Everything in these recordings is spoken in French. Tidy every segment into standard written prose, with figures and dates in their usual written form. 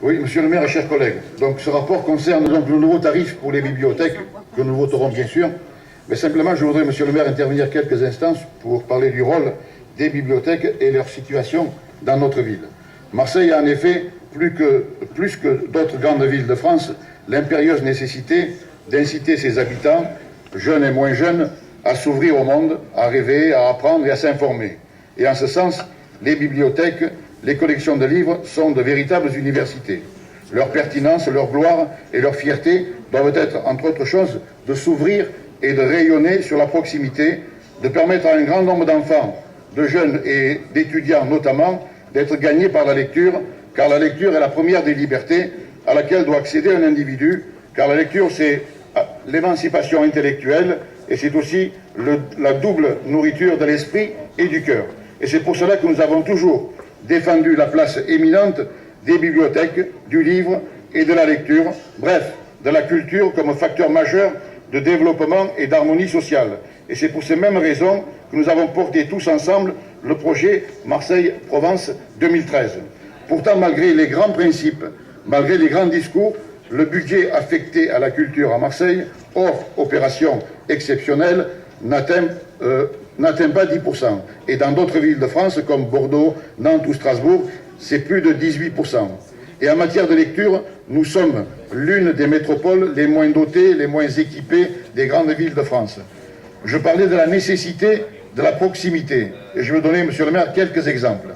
Oui, monsieur le maire et chers collègues. Donc ce rapport concerne donc le nouveau tarif pour les bibliothèques, que nous voterons bien sûr. Mais simplement, je voudrais, monsieur le maire, intervenir quelques instants pour parler du rôle des bibliothèques et leur situation dans notre ville. Marseille a en effet, plus que d'autres grandes villes de France, l'impérieuse nécessité d'inciter ses habitants, jeunes et moins jeunes, à s'ouvrir au monde, à rêver, à apprendre et à s'informer. Et en ce sens, les bibliothèques, les collections de livres sont de véritables universités. Leur pertinence, leur gloire et leur fierté doivent être, entre autres choses, de s'ouvrir et de rayonner sur la proximité, de permettre à un grand nombre d'enfants, de jeunes et d'étudiants notamment, d'être gagnés par la lecture, car la lecture est la première des libertés à laquelle doit accéder un individu, car la lecture c'est l'émancipation intellectuelle et c'est aussi la double nourriture de l'esprit et du cœur. Et c'est pour cela que nous avons toujours défendu la place éminente des bibliothèques, du livre et de la lecture, bref, de la culture comme facteur majeur de développement et d'harmonie sociale. Et c'est pour ces mêmes raisons que nous avons porté tous ensemble le projet Marseille-Provence 2013. Pourtant, malgré les grands principes, malgré les grands discours, le budget affecté à la culture à Marseille, hors opération exceptionnelle, n'atteint pas 10%. Et dans d'autres villes de France, comme Bordeaux, Nantes ou Strasbourg, c'est plus de 18%. Et en matière de lecture, nous sommes l'une des métropoles les moins dotées, les moins équipées des grandes villes de France. Je parlais de la nécessité de la proximité. Et je veux donner, monsieur le maire, quelques exemples.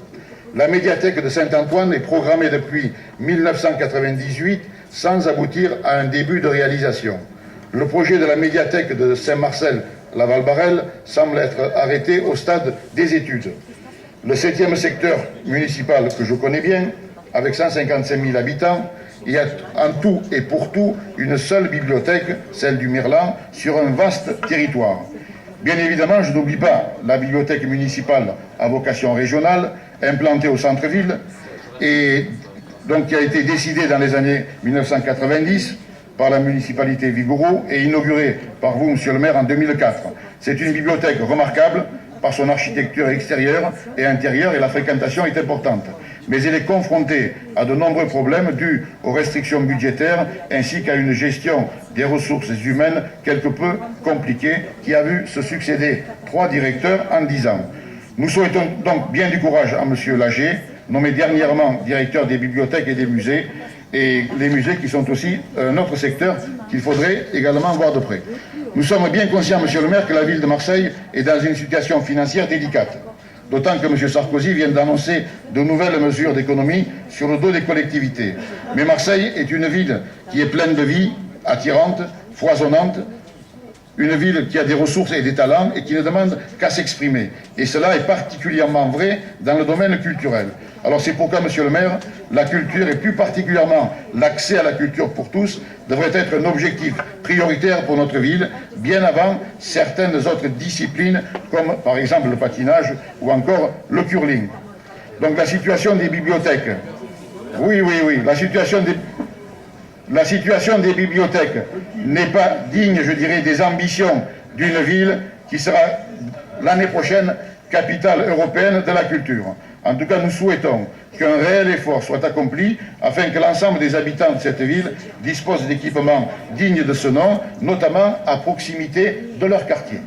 La médiathèque de Saint-Antoine est programmée depuis 1998 sans aboutir à un début de réalisation. Le projet de la médiathèque de Saint-Marcel-la-Valbarelle semble être arrêté au stade des études. Le 7e secteur municipal que je connais bien, avec 155 000 habitants, il y a en tout et pour tout une seule bibliothèque, celle du Mirlan, sur un vaste territoire. Bien évidemment, je n'oublie pas la bibliothèque municipale à vocation régionale, implantée au centre-ville, et donc qui a été décidée dans les années 1990 par la municipalité Vigouroux et inaugurée par vous, monsieur le maire, en 2004. C'est une bibliothèque remarquable par son architecture extérieure et intérieure, et la fréquentation est importante. Mais elle est confrontée à de nombreux problèmes dus aux restrictions budgétaires ainsi qu'à une gestion des ressources humaines quelque peu compliquée qui a vu se succéder 3 directeurs en 10 ans. Nous souhaitons donc bien du courage à monsieur Lager, nommé dernièrement directeur des bibliothèques et des musées, et les musées qui sont aussi un autre secteur qu'il faudrait également voir de près. Nous sommes bien conscients, monsieur le maire, que la ville de Marseille est dans une situation financière délicate. D'autant que M. Sarkozy vient d'annoncer de nouvelles mesures d'économie sur le dos des collectivités. Mais Marseille est une ville qui est pleine de vie, attirante, foisonnante, une ville qui a des ressources et des talents et qui ne demande qu'à s'exprimer. Et cela est particulièrement vrai dans le domaine culturel. Alors c'est pourquoi, monsieur le maire, la culture et plus particulièrement l'accès à la culture pour tous devrait être un objectif prioritaire pour notre ville, bien avant certaines autres disciplines comme par exemple le patinage ou encore le curling. Donc la situation des bibliothèques, oui, la situation des bibliothèques n'est pas digne, je dirais, des ambitions d'une ville qui sera l'année prochaine capitale européenne de la culture. En tout cas, nous souhaitons qu'un réel effort soit accompli afin que l'ensemble des habitants de cette ville disposent d'équipements dignes de ce nom, notamment à proximité de leur quartier.